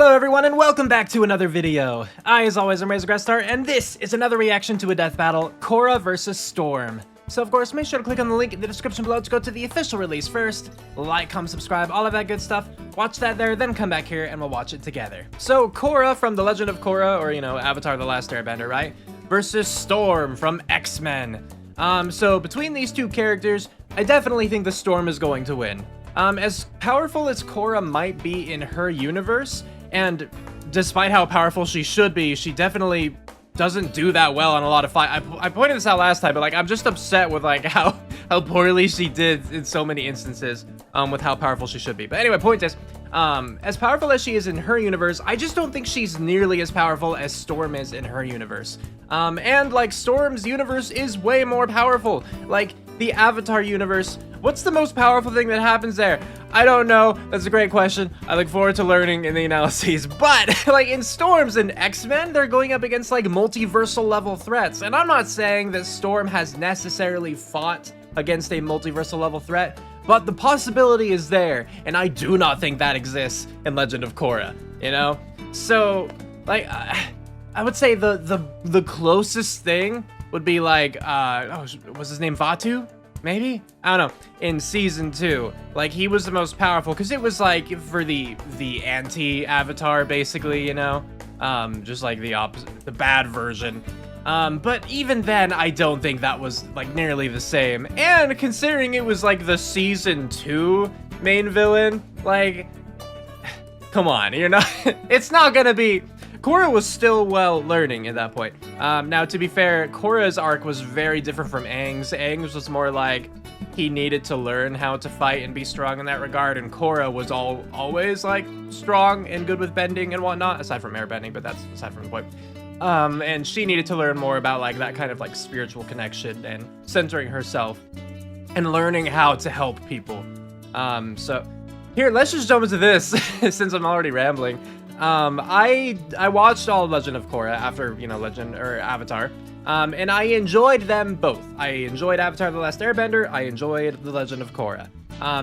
Hello everyone and welcome back to another video. I, as always, am Grestar, and this is another reaction to a death battle, Korra vs. Storm. So of course, make sure to click on the link in the description below to go to the official release first. Like, comment, subscribe, all of that good stuff. Watch that there, then come back here and we'll watch it together. So Korra from The Legend of Korra, or Avatar The Last Airbender, right? Versus Storm from X-Men. So between these two characters, I definitely think the Storm is going to win. As powerful as Korra might be in her universe, and despite how powerful she should be, she definitely doesn't do that well on a lot of fights. I pointed this out last time, but like I'm just upset with like how poorly she did in so many instances with how powerful she should be. But anyway, point is, as powerful as she is in her universe, I just don't think she's nearly as powerful as Storm is in her universe. And like Storm's universe is way more powerful. Like the Avatar universe, what's the most powerful thing that happens there? I don't know. That's a great question. I look forward to learning in the analyses. But like in Storms and X-Men, they're going up against like multiversal level threats. And I'm not saying that Storm has necessarily fought against a multiversal level threat, but the possibility is there, and I do not think that exists in Legend of Korra, you know? So, like, I would say the closest thing would be like, was his name Vaatu? Maybe? I don't know. In season 2, like he was the most powerful because it was like for the anti-Avatar, basically, you know, just like the opposite, the bad version. But even then, I don't think that was like nearly the same. And considering it was like the season 2 main villain, like, come on, you're not. It's not gonna be. Korra was still learning at that point. Now, to be fair, Korra's arc was very different from Aang's. Aang's was more like he needed to learn how to fight and be strong in that regard, and Korra was always like strong and good with bending and whatnot, aside from airbending, but that's aside from the point. And she needed to learn more about like that kind of like spiritual connection and centering herself and learning how to help people. So here, let's just jump into this since I'm already rambling. I watched all of Legend of Korra after, Legend or Avatar, and I enjoyed them both. I enjoyed Avatar The Last Airbender, I enjoyed The Legend of Korra,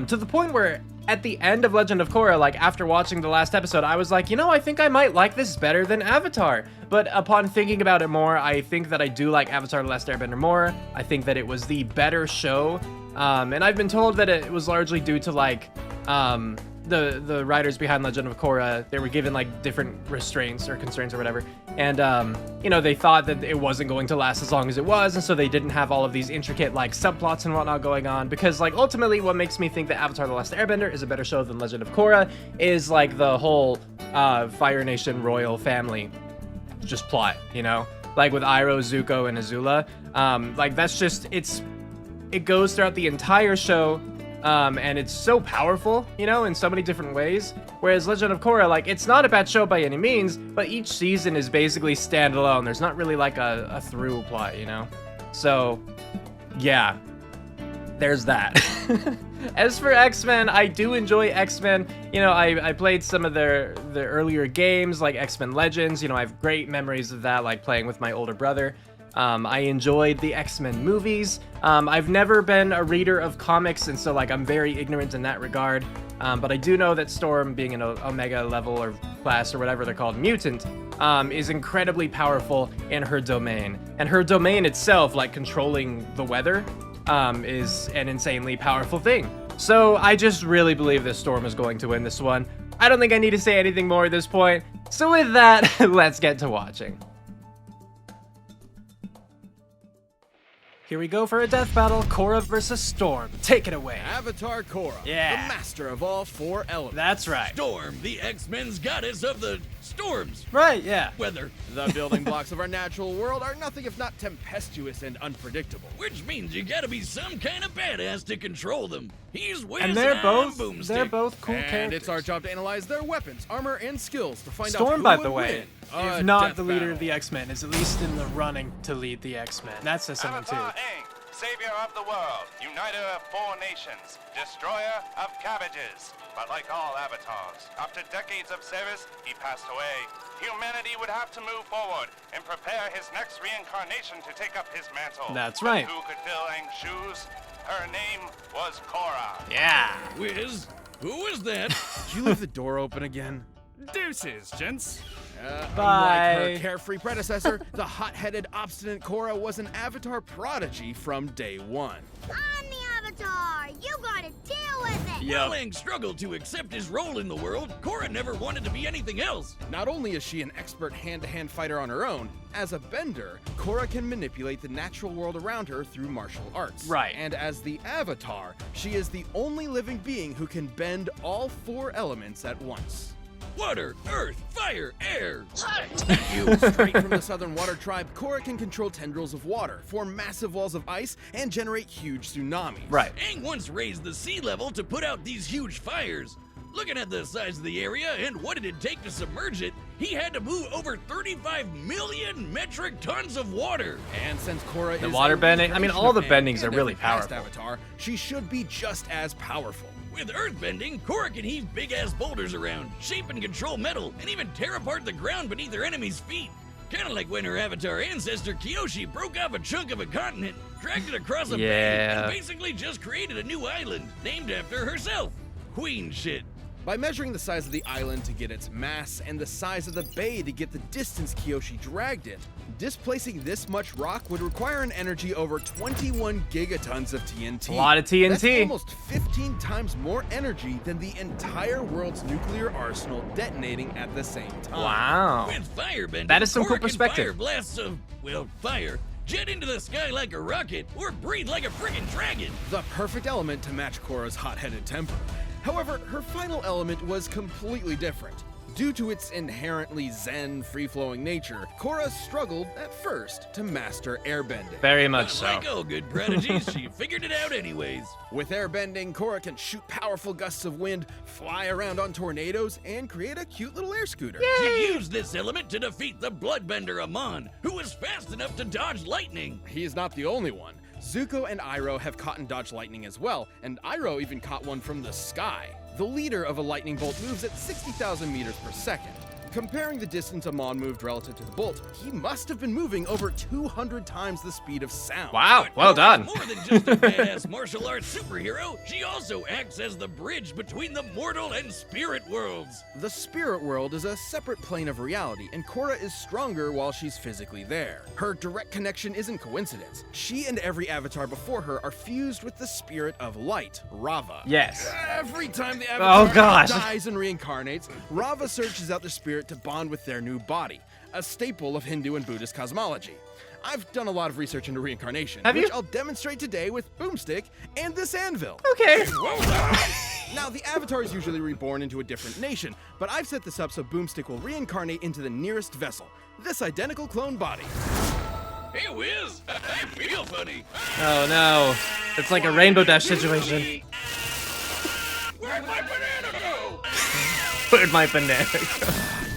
to the point where at the end of Legend of Korra, like after watching the last episode, I was like, I think I might like this better than Avatar. But upon thinking about it more, I think that I do like Avatar The Last Airbender more. I think that it was the better show, and I've been told that it was largely due to like, the writers behind Legend of Korra, they were given like different restraints or constraints or whatever, and they thought that it wasn't going to last as long as it was, and so they didn't have all of these intricate like subplots and whatnot going on, because like ultimately what makes me think that Avatar The Last Airbender is a better show than Legend of Korra is like the whole Fire Nation royal family just plot, like with Iroh, Zuko, and Azula. Like that's just, it goes throughout the entire show. And it's so powerful, in so many different ways. Whereas Legend of Korra, like, it's not a bad show by any means, but each season is basically standalone. There's not really like a through plot, So, yeah, there's that. As for X-Men, I do enjoy X-Men. I played some of the earlier games, like X-Men Legends. I have great memories of that, like playing with my older brother. I enjoyed the X-Men movies. I've never been a reader of comics, and so like I'm very ignorant in that regard. But I do know that Storm, being an Omega level or class or whatever they're called, mutant, is incredibly powerful in her domain. And her domain itself, like controlling the weather, is an insanely powerful thing. So I just really believe that Storm is going to win this one. I don't think I need to say anything more at this point. So with that, let's get to watching. Here we go for a death battle, Korra versus Storm. Take it away. Avatar Korra, yeah, the master of all 4 elements. That's right. Storm, the X-Men's goddess of the storms. Right, yeah. Weather. The building blocks of our natural world are nothing if not tempestuous and unpredictable. Which means you gotta be some kind of badass to control them. He's Wiz and they're both cool characters. And it's our job to analyze their weapons, armor, and skills to find out Storm, who by would the way, win if not the leader of the X-Men, is at least in the running to lead the X-Men. That says something too. Avatar Aang, savior of the world, uniter of 4 nations, destroyer of cabbages. But like all avatars, after decades of service, he passed away. Humanity would have to move forward and prepare his next reincarnation to take up his mantle. That's right. But who could fill Aang's shoes? Her name was Korra. Yeah. Wiz, who is that? Did you leave the door open again? Deuces, gents. Bye. Unlike her carefree predecessor, the hot-headed, obstinate Korra was an Avatar prodigy from day one. I'm the Avatar! You gotta deal with it! While Aang struggled to accept his role in the world, Korra never wanted to be anything else. Not only is she an expert hand-to-hand fighter on her own, as a bender, Korra can manipulate the natural world around her through martial arts. Right. And as the Avatar, she is the only living being who can bend all 4 elements at once. Water, earth, fire, air. Straight from the Southern Water Tribe, Korra can control tendrils of water, form massive walls of ice, and generate huge tsunamis. Right. Aang once raised the sea level to put out these huge fires. Looking at the size of the area and what it'd take to submerge it, he had to move over 35 million metric tons of water. And since Korra The is water a bending, I mean, all the reincarnation of bendings Aang are really and every past powerful. Avatar, she should be just as powerful. With earthbending, Korra can heave big-ass boulders around, shape and control metal, and even tear apart the ground beneath her enemy's feet. Kinda like when her Avatar ancestor Kyoshi broke off a chunk of a continent, dragged it across a bay, Yeah. and basically just created a new island, named after herself. Queen shit. By measuring the size of the island to get its mass and the size of the bay to get the distance Kyoshi dragged it, displacing this much rock would require an energy over 21 gigatons of TNT. A lot of TNT. That's almost 15 times more energy than the entire world's nuclear arsenal detonating at the same time. Wow. With firebending, That is some cool Korra can perspective. fire blasts of, well, fire, jet into the sky like a rocket, or breathe like a friggin' dragon. The perfect element to match Korra's hot-headed temper. However, her final element was completely different. Due to its inherently zen, free-flowing nature, Korra struggled at first to master airbending. Very much But so. like all good prodigies, she figured it out anyways. With airbending, Korra can shoot powerful gusts of wind, fly around on tornadoes, and create a cute little air scooter. She used this element to defeat the bloodbender Amon, who was fast enough to dodge lightning. He's not the only one. Zuko and Iroh have caught and dodged lightning as well, and Iroh even caught one from the sky. The leader of a lightning bolt moves at 60,000 meters per second. Comparing the distance Amon moved relative to the bolt, he must have been moving over 200 times the speed of sound. Wow, But well Korra's done. More than just a badass martial arts superhero, she also acts as the bridge between the mortal and spirit worlds. The spirit world is a separate plane of reality, and Korra is stronger while she's physically there. Her direct connection isn't coincidence. She and every avatar before her are fused with the spirit of light, Rava. Yes. Every time the avatar gosh. dies and reincarnates, Rava searches out their spirit to bond with their new body, a staple of Hindu and Buddhist cosmology. I've done a lot of research into reincarnation, Have you? which I'll demonstrate today with Boomstick and this anvil. Okay. Now, the Avatar is usually reborn into a different nation, but I've set this up so Boomstick will reincarnate into the nearest vessel, this identical clone body. Hey, Wiz, I feel funny. Oh no. It's like a Rainbow Dash situation. Where'd my banana go? Where'd my banana go?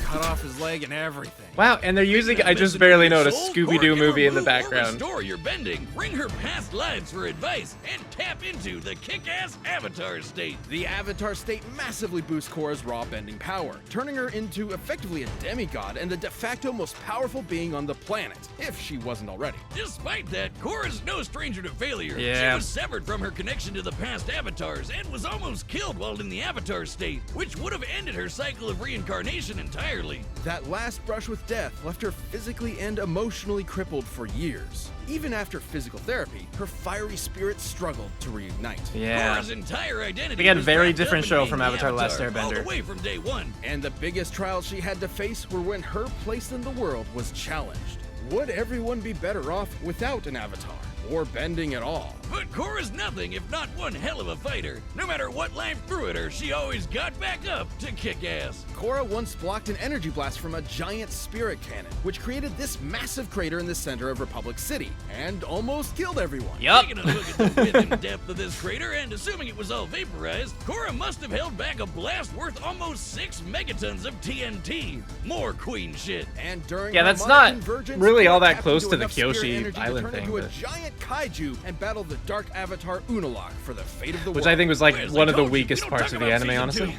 Cut off his leg and everything. Wow, and they're using, I just barely noticed, Scooby-Doo movie in the background. Restore your bending, bring her past lives for advice, and tap into the kick-ass Avatar state. The Avatar state massively boosts Korra's raw bending power, turning her into effectively a demigod and the de facto most powerful being on the planet, if she wasn't already. Despite that, Korra's no stranger to failure. Yeah. She was severed from her connection to the past avatars and was almost killed while in the Avatar state, which would have ended her cycle of reincarnation entirely. That last brush with death left her physically and emotionally crippled for years. Even after physical therapy, her fiery spirit struggled to reignite. Yeah. Korra's entire identity Again, was very wrapped up different in show being from the Avatar: The Last Avatar, all the Airbender. way from day one. And the biggest trials she had to face were when her place in the world was challenged. Would everyone be better off without an avatar, or bending at all? But Korra's nothing if not one hell of a fighter. No matter what life threw at her, she always got back up to kick ass. Korra once blocked an energy blast from a giant spirit cannon, which created this massive crater in the center of Republic City, and almost killed everyone. Yup. Taking a look at the width and depth of this crater and assuming it was all vaporized, Korra must have held back a blast worth almost 6 megatons of TNT. More queen shit. And during Yeah, her that's Mana not convergence, really all Korra that tapped close into to the enough spirit Kyoshi energy to Island turn thing, into a but- giant kaiju and battle the dark avatar Unalaq for the fate of the Which world. I think was like Whereas one I of the told you, we weakest don't parts talk of the about anime, season honestly. 2.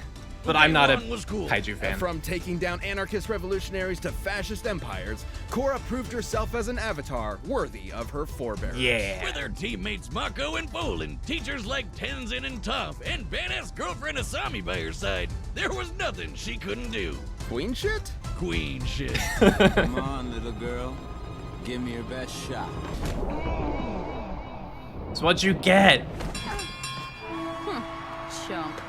But I'm not a One was cool. kaiju fan. From taking down anarchist revolutionaries to fascist empires, Korra proved herself as an avatar worthy of her forebears. Yeah. With her teammates Mako and Bolin, teachers like Tenzin and Toph, and badass girlfriend Asami by her side, there was nothing she couldn't do. Queen shit? Queen shit. Come on, little girl. Give me your best shot. It's what you get. Chump.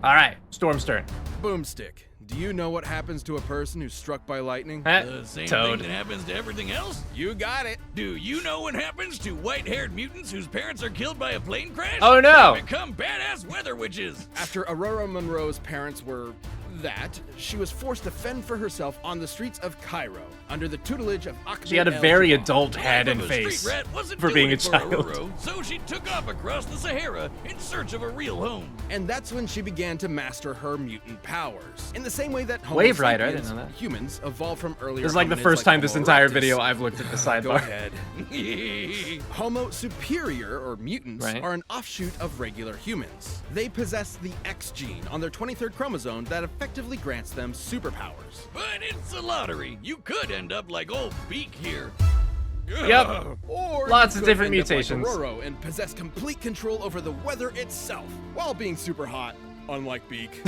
All right, Storm's turn. Boomstick. Do you know what happens to a person who's struck by lightning? The same Toad. thing that happens to everything else? You got it. Do you know what happens to white-haired mutants whose parents are killed by a plane crash? Oh, no. They become badass weather witches. After Aurora Monroe's parents were that, she was forced to fend for herself on the streets of Cairo under the tutelage of Ahmed She had a El very Jabbar. adult head and Life of a face street rat wasn't for being doing a it for child. Aurora, so she took off across the Sahara in search of a real home. And that's when she began to master her mutant powers. In the same way that Homo Wave Rider, I sapiens, didn't know that. humans evolved from earlier This is like the hominids first time this Homo entire erectus. video I've looked at the Go sidebar. ahead. Homo superior, or mutants, Right. are an offshoot of regular humans. They possess the X gene on their 23rd chromosome that effectively grants them superpowers. But it's a lottery. You could end up like old Beak here. Yep. Or Lots you of could different end up mutations. like Aurora and possess complete control over the weather itself while being super hot, unlike Beak.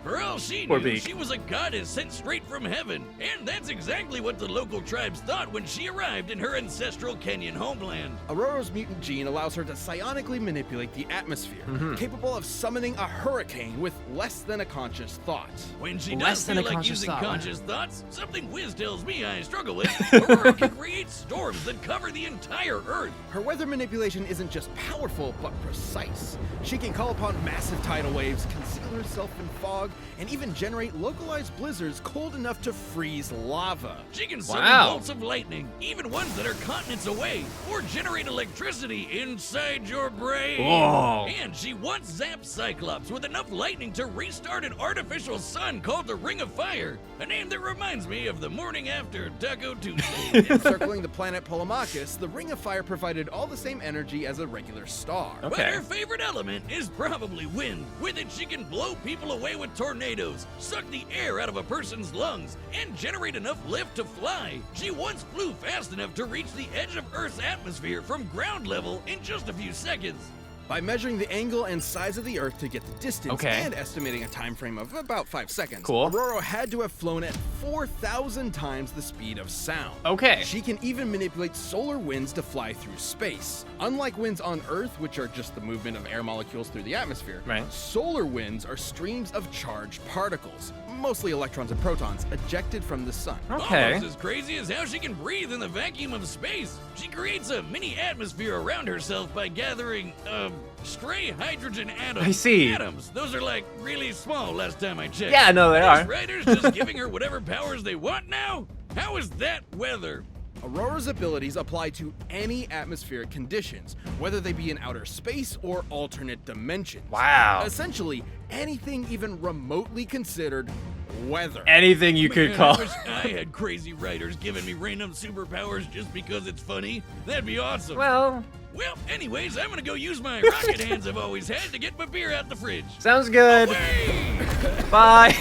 For all she Poor knew, Beak. she was a goddess sent straight from heaven. And that's exactly what the local tribes thought when she arrived in her ancestral Kenyan homeland. Aurora's mutant gene allows her to psionically manipulate the atmosphere, Mm-hmm. capable of summoning a hurricane with less than a conscious thought. When she Less does than feel a like conscious using thought. conscious thoughts, something Wiz tells me I struggle with, Aurora can create storms that cover the entire Earth. Her weather manipulation isn't just powerful, but precise. She can call upon massive tidal waves, conceal herself in fog, and even generate localized blizzards cold enough to freeze lava. She can summon Wow. bolts of lightning, even ones that are continents away, or generate electricity inside your brain. Whoa. And she once zapped Cyclops with enough lightning to restart an artificial sun called the Ring of Fire, a name that reminds me of the morning after Taco Tuesday. Encircling the planet Polemarchus, the Ring of Fire provided all the same energy as a regular star. Okay. But her favorite element is probably wind. With it, she can blow people away with tornadoes, suck the air out of a person's lungs, and generate enough lift to fly. She once flew fast enough to reach the edge of Earth's atmosphere from ground level in just a few seconds. By measuring the angle and size of the Earth to get the distance Okay. and estimating a time frame of about 5 seconds, Cool. Aurora had to have flown at 4,000 times the speed of sound. Okay. She can even manipulate solar winds to fly through space. Unlike winds on Earth, which are just the movement of air molecules through the atmosphere, Right. solar winds are streams of charged particles, mostly electrons and protons, ejected from the sun. Okay. Almost as crazy as how she can breathe in the vacuum of space. She creates a mini atmosphere around herself by gathering, stray hydrogen atoms. I see. Atoms. Those are like really small last time I checked. Yeah, no, they These are. writers just giving her whatever powers they want now? How is that weather? Aurora's abilities apply to any atmospheric conditions, whether they be in outer space or alternate dimensions. Wow. Essentially, anything even remotely considered weather. Anything you could Man, call. I wish I had crazy writers giving me random superpowers just because it's funny. That'd be awesome. Well, Well, anyways, I'm gonna go use my rocket hands I've always had to get my beer out the fridge. sounds good. Away! Bye.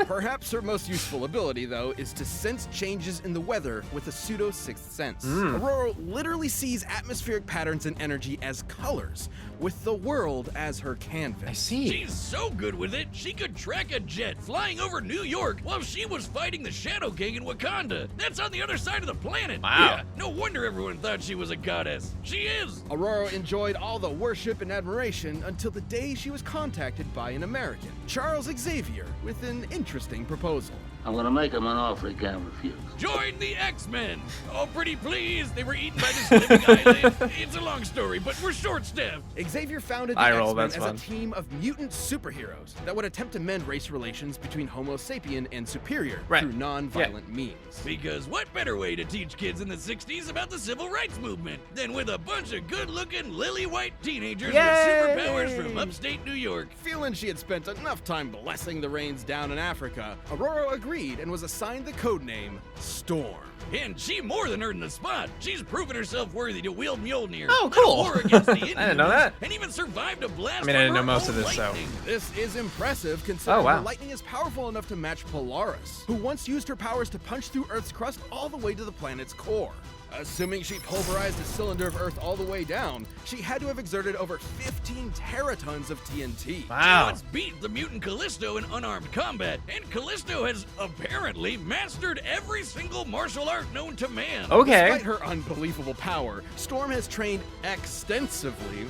Perhaps her most useful ability, though, is to sense changes in the weather with a pseudo sixth sense. Aurora literally sees atmospheric patterns and energy as colors, with the world as her canvas. I see. She's so good with it, she could track a jet flying over New York while she was fighting the Shadow King in Wakanda. That's on the other side of the planet. Wow. Yeah, no wonder everyone thought she was a goddess. She is. Aurora enjoyed all the worship and admiration until the day she was contacted by an American, Charles Xavier, with an interesting proposal. I'm gonna make him an offer he can't refuse. Join the X-Men. Oh, pretty please. They were eaten by this living island. It's a long story, but we're short-staffed. Xavier founded the Eye roll, X-Men that's as fun. a team of mutant superheroes that would attempt to mend race relations between Homo sapien and superior Right. through non-violent means. Because what better way to teach kids in the 60s about the civil rights movement than with a bunch of good-looking lily-white teenagers Yay! with superpowers from upstate New York? Feeling she had spent enough time blessing the rains down in Africa, Aurora agreed and was assigned the codename Storm. And she more than earned the spot. She's proven herself worthy to wield Mjolnir. Oh, cool. War against the I didn't know that. And even survived a blast. I mean, I didn't from know her most of own this, so. lightning. This is impressive considering Oh, wow. the lightning is powerful enough to match Polaris, who once used her powers to punch through Earth's crust all the way to the planet's core. Assuming she pulverized a cylinder of Earth all the way down, she had to have exerted over 15 teratons of TNT. She Wow. once beat the mutant Callisto in unarmed combat, and Callisto has apparently mastered every single martial art known to man. Okay. Despite her unbelievable power, Storm has trained extensively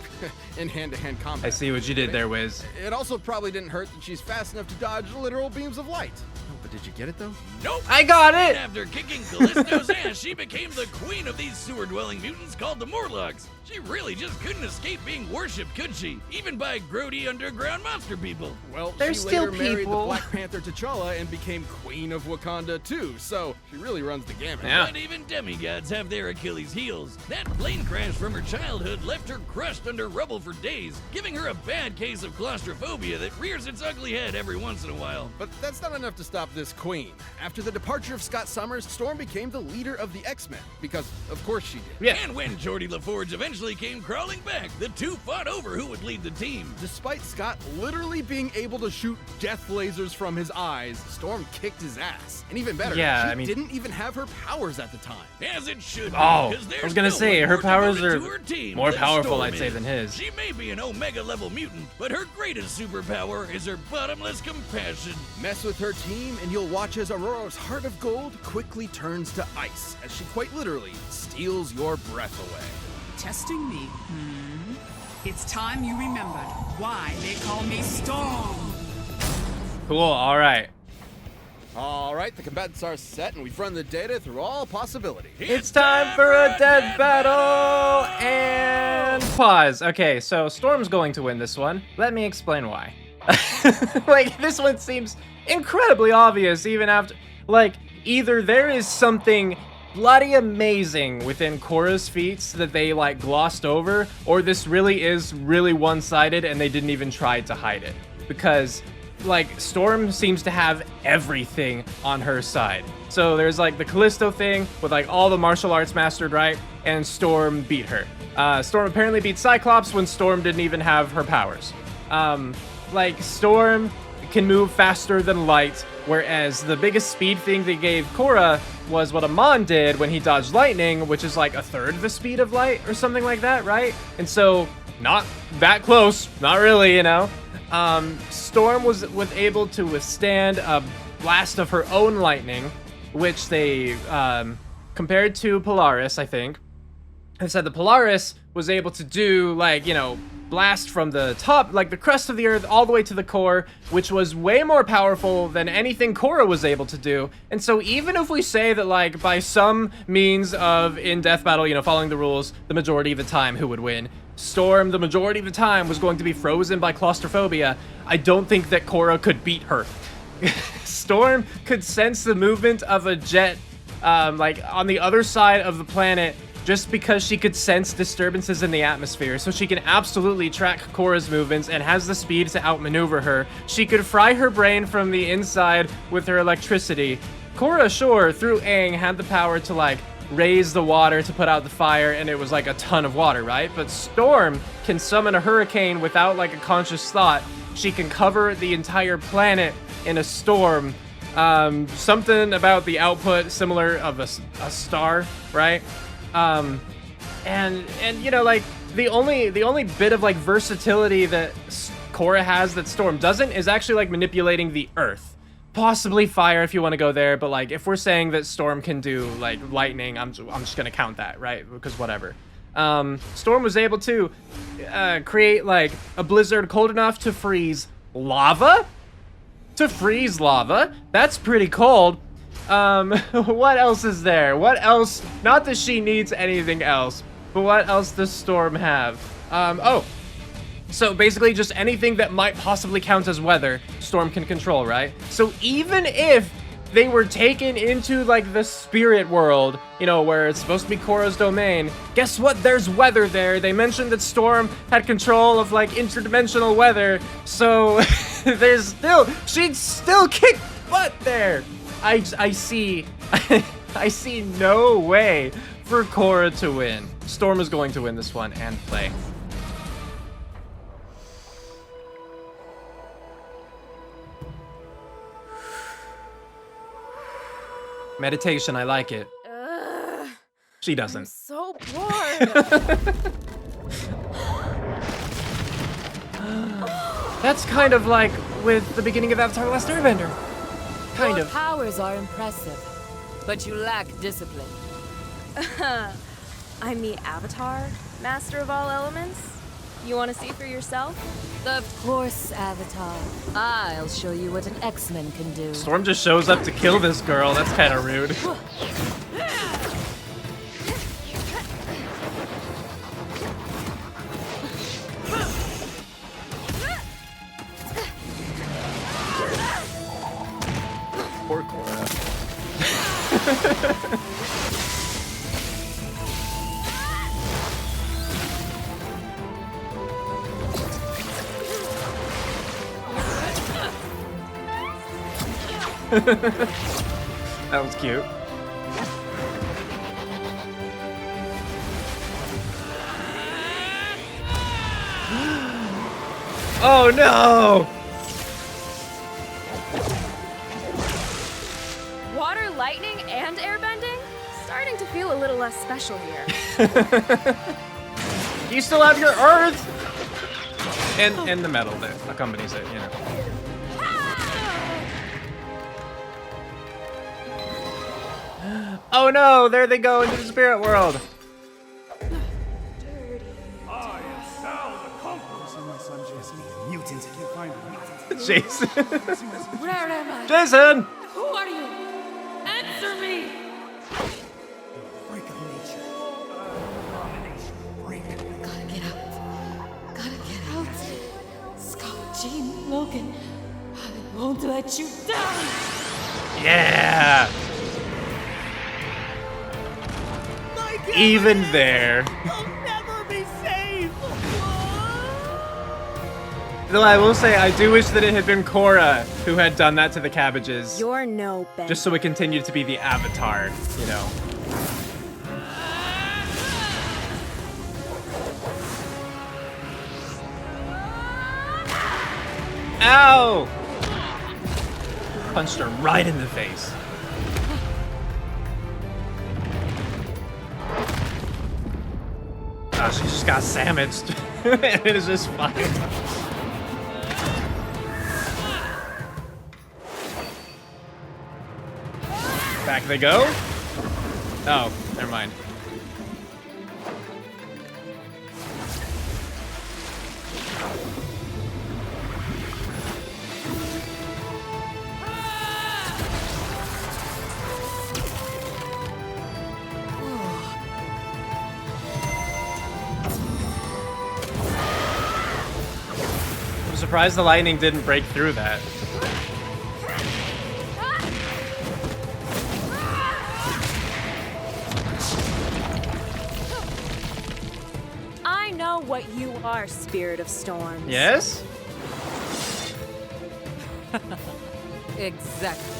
in hand-to-hand combat. I see what you did there, Wiz. It also probably didn't hurt that she's fast enough to dodge literal beams of light. Oh, but did you get it though? Nope. I got it! After kicking Callisto's ass, she became the queen of these sewer-dwelling mutants called the Morlocks. She really just couldn't escape being worshipped, could she? Even by grody underground monster people. Well, They're she still later married the people. Black Panther T'Challa and became Queen of Wakanda too, so she really runs the gamut. Yeah. But even demigods have their Achilles heels. That plane crash from her childhood left her crushed under rubble for days, giving her a bad case of claustrophobia that rears its ugly head every once in a while. But that's not enough to stop this queen. After the departure of Scott Summers, Storm became the leader of the X-Men, because of course she did. Yeah. And when Geordie LaForge eventually came crawling back, the two fought over who would lead the team. Despite Scott literally being able to shoot death lasers from his eyes, Storm kicked his ass. And even better, Yeah, she I mean- didn't even have her powers at the time. As it should be. Oh, 'cause there's I was gonna no say, one her more powers devoted are to her team more than powerful, Storm I'd say, is. than his. She may be an Omega level mutant, but her greatest superpower is her bottomless compassion. Mess with her team, and you'll watch as Aurora's heart of gold quickly turns to ice, as she quite literally steals your breath away. Testing me, It's time you remembered why they call me Storm. Cool, alright. All right, the combatants are set, and we've run the data through all possibilities. It's time for a death battle! And pause. Okay, so Storm's going to win this one. Let me explain why. Like, this one seems incredibly obvious, even after... Like, either there is something bloody amazing within Korra's feats that they, like, glossed over, or this really is really one-sided and they didn't even try to hide it. Because... like, Storm seems to have everything on her side. So there's, like, the Callisto thing with, like, all the martial arts mastered, right? And Storm beat her. Storm apparently beat Cyclops when Storm didn't even have her powers. Like, Storm can move faster than light, whereas the biggest speed thing they gave Korra was what Amon did when he dodged lightning, which is, like, a third the speed of light or something like that, right? And so, not that close. Not really, you know? Storm was able to withstand a blast of her own lightning, which they compared to Polaris, I think. They said the Polaris was able to do, like, you know, blast from the top, like the crust of the earth, all the way to the core, which was way more powerful than anything Korra was able to do. And so even if we say that, like, by some means of in death battle, you know, following the rules, the majority of the time, who would win? Storm, the majority of the time, was going to be frozen by claustrophobia. I don't think that Korra could beat her. Storm could sense the movement of a jet, like, on the other side of the planet, just because she could sense disturbances in the atmosphere. So she can absolutely track Korra's movements and has the speed to outmaneuver her. She could fry her brain from the inside with her electricity. Korra, sure, through Aang, had the power to, like, raise the water to put out the fire, and it was like a ton of water, right? But Storm can summon a hurricane without, like, a conscious thought. She can cover the entire planet in a storm. Something about the output similar of a star, right? And you know, like, the only bit of, like, versatility that Korra has that Storm doesn't is actually, like, manipulating the earth. Possibly fire if you want to go there, but, like, if we're saying that Storm can do, like, lightning, I'm just gonna count that, right? Because whatever. Storm was able to create, like, a blizzard cold enough to freeze lava? To freeze lava? That's pretty cold. What else is there? What else? Not that she needs anything else, but what else does Storm have? Oh. So basically just anything that might possibly count as weather, Storm can control, right? So even if they were taken into, like, the spirit world, you know, where it's supposed to be Korra's domain, guess what? There's weather there. They mentioned that Storm had control of, like, interdimensional weather, so she'd still kick butt there. I see I see no way for Korra to win. Storm is going to win this one and play. Meditation, I like it. She doesn't. I'm so bored. That's kind of like with the beginning of Avatar: The Last Airbender. Kind Your of. powers are impressive, but you lack discipline. I'm the Avatar, master of all elements. You want to see for yourself? Of course, Avatar. I'll show you what an X-Men can do. Storm just shows up to kill this girl. That's kind of rude. Poor Korra. That was cute. Oh no! Water, lightning, and airbending? Starting to feel a little less special here. You still have your earth! And the metal that accompanies it, you know. Oh no, there they go into the spirit world. Jason. Where am I? Jason! Who are you? Answer me! Freak of nature. Abomination. Freak. Gotta get out. Gotta get out. Scott, Jean, Logan, I won't let you down. Yeah! Even there. I'll never be safe. Though I will say, I do wish that it had been Korra who had done that to the cabbages. You're no Ben. Just so it continued to be the Avatar, you know. Ow! Punched her right in the face. Oh, she just got sandwiched. It is just fine. Back they go. Oh, never mind. I'm surprised the lightning didn't break through that. I know what you are, Spirit of Storms. Yes? Exactly.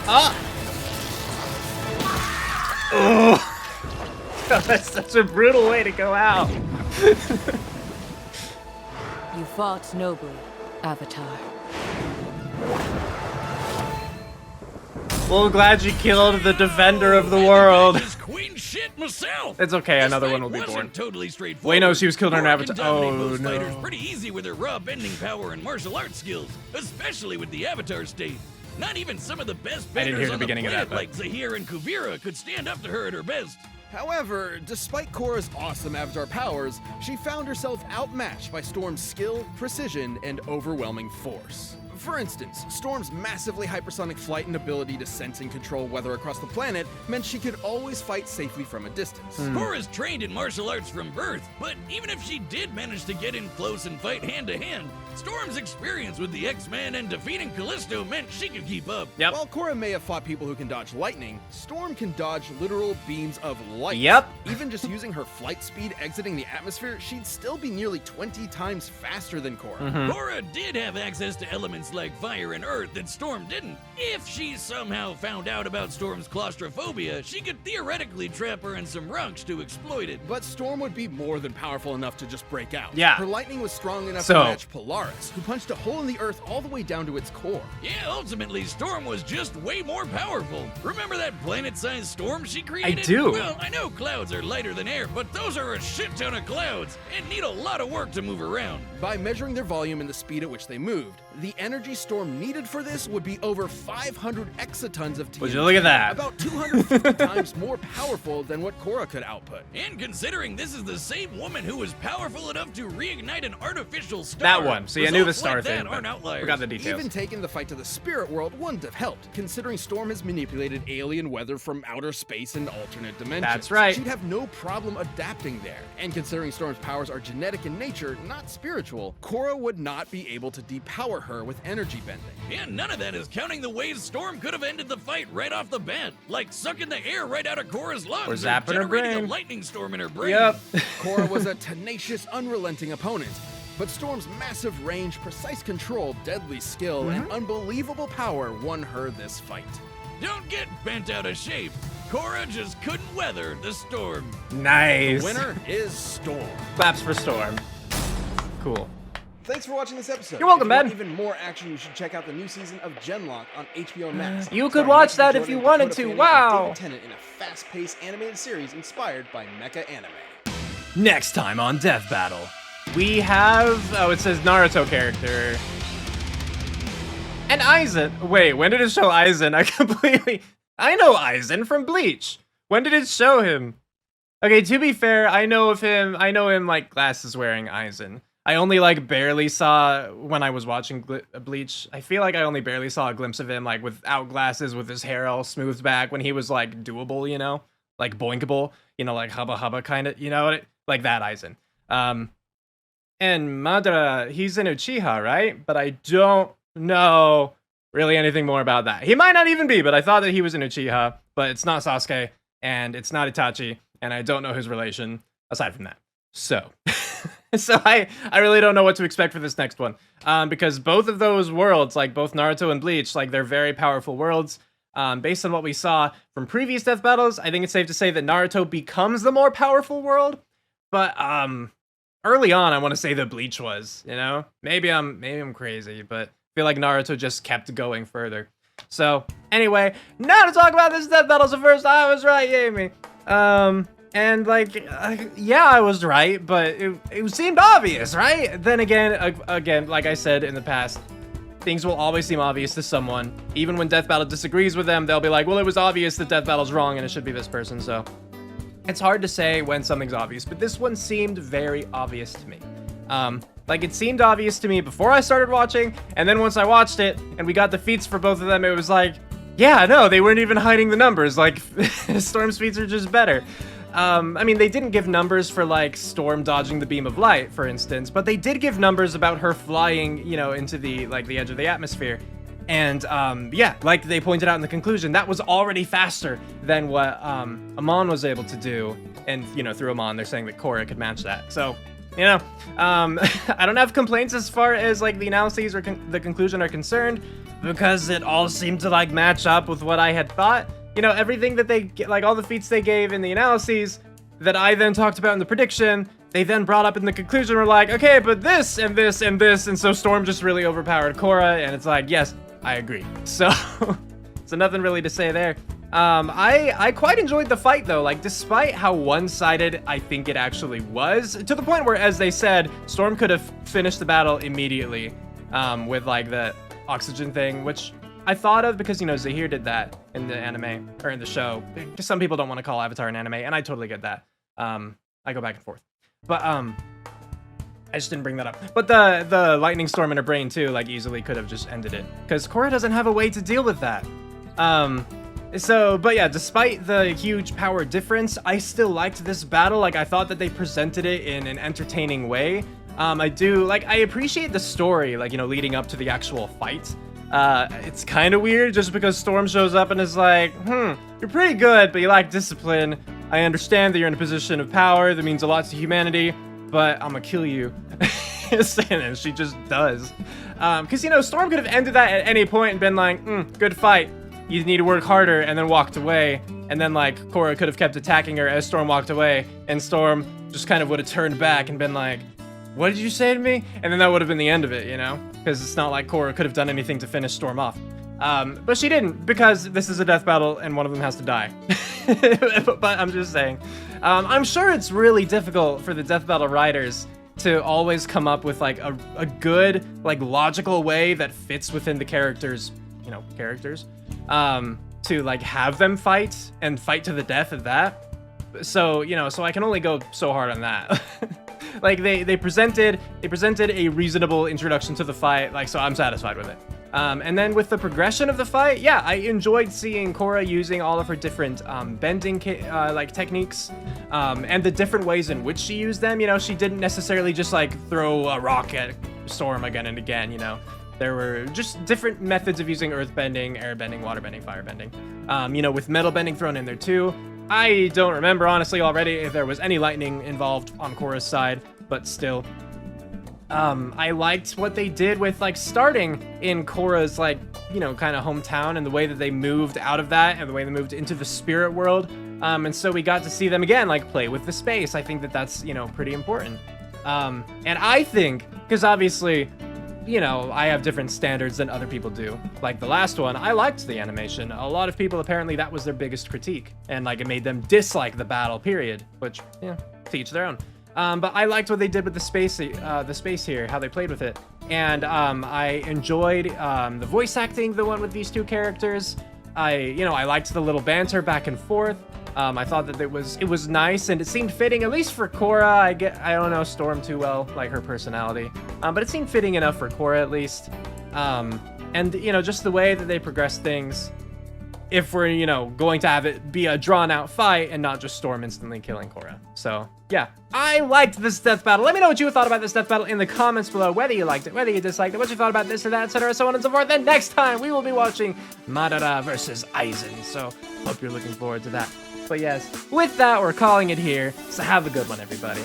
Ah! Oh! That's such a brutal way to go out. You fought nobly, Avatar. Well, glad you killed the defender of the world. Just queen shit myself. It's okay, This another fight one will be wasn't born. Totally straightforward. Wait, no, she was killed on an Korra can Avatar. dominate Oh, most no. fighters pretty easy with her raw bending power and martial arts skills, especially with the Avatar state. Not even some of the best I didn't benders hear the on the beginning of planet that, like Zahir and Kuvira could stand up to her at her best. However, despite Korra's awesome Avatar powers, she found herself outmatched by Storm's skill, precision, and overwhelming force. For instance, Storm's massively hypersonic flight and ability to sense and control weather across the planet meant she could always fight safely from a distance. Korra's trained in martial arts from birth, but even if she did manage to get in close and fight hand-to-hand, Storm's experience with the X-Men and defeating Callisto meant she could keep up. Yep. While Korra may have fought people who can dodge lightning, Storm can dodge literal beams of light. Yep. Even just using her flight speed exiting the atmosphere, she'd still be nearly 20 times faster than Korra. Korra did have access to elements like fire and earth that Storm didn't. If she somehow found out about Storm's claustrophobia, she could theoretically trap her in some rocks to exploit it. But Storm would be more than powerful enough to just break out. Yeah. Her lightning was strong enough So- to match Polaris, who punched a hole in the earth all the way down to its core. Yeah, ultimately, Storm was just way more powerful. Remember that planet-sized storm she created? do. Well, I know clouds are lighter than air, but those are a shit ton of clouds and need a lot of work to move around. By measuring their volume and the speed at which they moved, the energy Storm needed for this would be over 500 exatons of TNT. Would you look at that? About 250 times more powerful than what Korra could output. And considering this is the same woman who was powerful enough to reignite an artificial star. That one. See, I knew the results star like thing, that but aren't outliers. forgot the details. Even taking the fight to the spirit world wouldn't have helped, considering Storm has manipulated alien weather from outer space and alternate dimensions. That's right. She'd have no problem adapting there. And considering Storm's powers are genetic in nature, not spiritual, Korra would not be able to depower her with energy bending. And none of that is counting the ways Storm could have ended the fight right off the bat, like sucking the air right out of Korra's lungs Or zapping her generating brain. a lightning storm in her brain. Yep. Korra was a tenacious, unrelenting opponent, but Storm's massive range, precise control, deadly skill, and unbelievable power won her this fight. Don't get bent out of shape. Korra just couldn't weather the storm. Nice. Winner is Storm. Claps for Storm. Cool. Thanks for watching this episode. You're welcome, If you want Ben. even more action, you should check out the new season of Genlock on HBO Max. You could starring watch Michael that B. if you Jordan, wanted Dakota to. Fanning, and Wow. David Tennant in a fast-paced animated series inspired by mecha anime. Next time on Death Battle, we have, it says Naruto character. And Aizen. Wait, when did it show Aizen? I know Aizen from Bleach. When did it show him? Okay, to be fair, I know him like glasses wearing Aizen. I only like barely saw when I was watching Bleach. I feel like I only barely saw a glimpse of him like without glasses, with his hair all smoothed back when he was like doable, you know, like boinkable, you know, like hubba hubba kind of, you know, like that Aizen. And Madara, he's an Uchiha, right? But I don't know really anything more about that. He might not even be, but I thought that he was an Uchiha, but it's not Sasuke and it's not Itachi, and I don't know his relation aside from that. So. So I really don't know what to expect for this next one, because both of those worlds, like both Naruto and Bleach, like they're very powerful worlds. Based on what we saw from previous death battles, I think it's safe to say that Naruto becomes the more powerful world. But early on, I want to say that Bleach was, you know, maybe I'm crazy, but I feel like Naruto just kept going further. So anyway, now to talk about this death battle. So first, I was right, yay me. And like, yeah, I was right, but it seemed obvious, right? Then again, like I said in the past, things will always seem obvious to someone. Even when Death Battle disagrees with them, they'll be like, well, it was obvious that Death Battle's wrong and it should be this person, so. It's hard to say when something's obvious, but this one seemed very obvious to me. Like, it seemed obvious to me before I started watching, and then once I watched it, and we got the feats for both of them, it was like, yeah, no, they weren't even hiding the numbers, like, Storm's feats are just better. I mean, they didn't give numbers for, like, Storm dodging the beam of light, for instance, but they did give numbers about her flying, you know, into the, like, the edge of the atmosphere. And, yeah, like they pointed out in the conclusion, that was already faster than what, Amon was able to do. And, you know, through Amon, they're saying that Korra could match that. So, you know, I don't have complaints as far as, like, the analyses or the conclusion are concerned, because it all seemed to, like, match up with what I had thought. You know, everything that they, like, all the feats they gave in the analyses that I then talked about in the prediction, they then brought up in the conclusion were like, okay, but this and this and this, and so Storm just really overpowered Korra, and it's like, yes, I agree. So, so nothing really to say there. I quite enjoyed the fight, though, like, despite how one-sided I think it actually was, to the point where, as they said, Storm could have finished the battle immediately, with, like, the oxygen thing, which I thought of because, you know, Zahir did that in the anime, or in the show. Some people don't want to call Avatar an anime, and I totally get that. I go back and forth. But, I just didn't bring that up. But the lightning storm in her brain too, like easily could have just ended it, because Korra doesn't have a way to deal with that. But yeah, despite the huge power difference, I still liked this battle. Like, I thought that they presented it in an entertaining way. I appreciate the story, like, you know, leading up to the actual fight. It's kind of weird just because Storm shows up and is like, you're pretty good, but you lack discipline. I understand that you're in a position of power that means a lot to humanity, but I'm gonna kill you. And she just does. Because, you know, Storm could have ended that at any point and been like, good fight. You need to work harder, and then walked away. And then, like, Korra could have kept attacking her as Storm walked away, and Storm just kind of would have turned back and been like, what did you say to me? And then that would have been the end of it, you know? Because it's not like Korra could have done anything to finish Storm off. But she didn't, because this is a death battle, and one of them has to die. But I'm just saying. I'm sure it's really difficult for the death battle writers to always come up with, like, a good, like, logical way that fits within the characters, you know, to like have them fight and fight to the death of that. So, you know, so I can only go so hard on that. Like, they presented a reasonable introduction to the fight, like, so I'm satisfied with it. And then with the progression of the fight, yeah, I enjoyed seeing Korra using all of her different bending techniques, and the different ways in which she used them. You know, she didn't necessarily just like throw a rock at Storm again and again, you know. There were just different methods of using earth bending, air bending, water bending, fire bending. You know, with metal bending thrown in there too. I don't remember, honestly, already if there was any lightning involved on Korra's side, but still. I liked what they did with, like, starting in Korra's, like, you know, kind of hometown, and the way that they moved out of that and the way they moved into the spirit world. And so we got to see them again, like, play with the space. I think that that's, you know, pretty important. And I think, because obviously, you know, I have different standards than other people do. Like the last one, I liked the animation. A lot of people, apparently, that was their biggest critique. And, like, it made them dislike the battle, period. Which, yeah, to each their own. But I liked what they did with the space here, how they played with it. And I enjoyed the voice acting that went with these two characters. I liked the little banter back and forth. I thought that it was nice, and it seemed fitting, at least for Korra. I don't know Storm too well, like her personality, but it seemed fitting enough for Korra at least. And you know, just the way that they progress things. If we're, you know, going to have it be a drawn-out fight and not just Storm instantly killing Korra. So, yeah. I liked this death battle. Let me know what you thought about this death battle in the comments below. Whether you liked it, whether you disliked it, what you thought about this or that, etc., so on and so forth. And next time, we will be watching Madara versus Aizen. So, hope you're looking forward to that. But yes, with that, we're calling it here. So have a good one, everybody.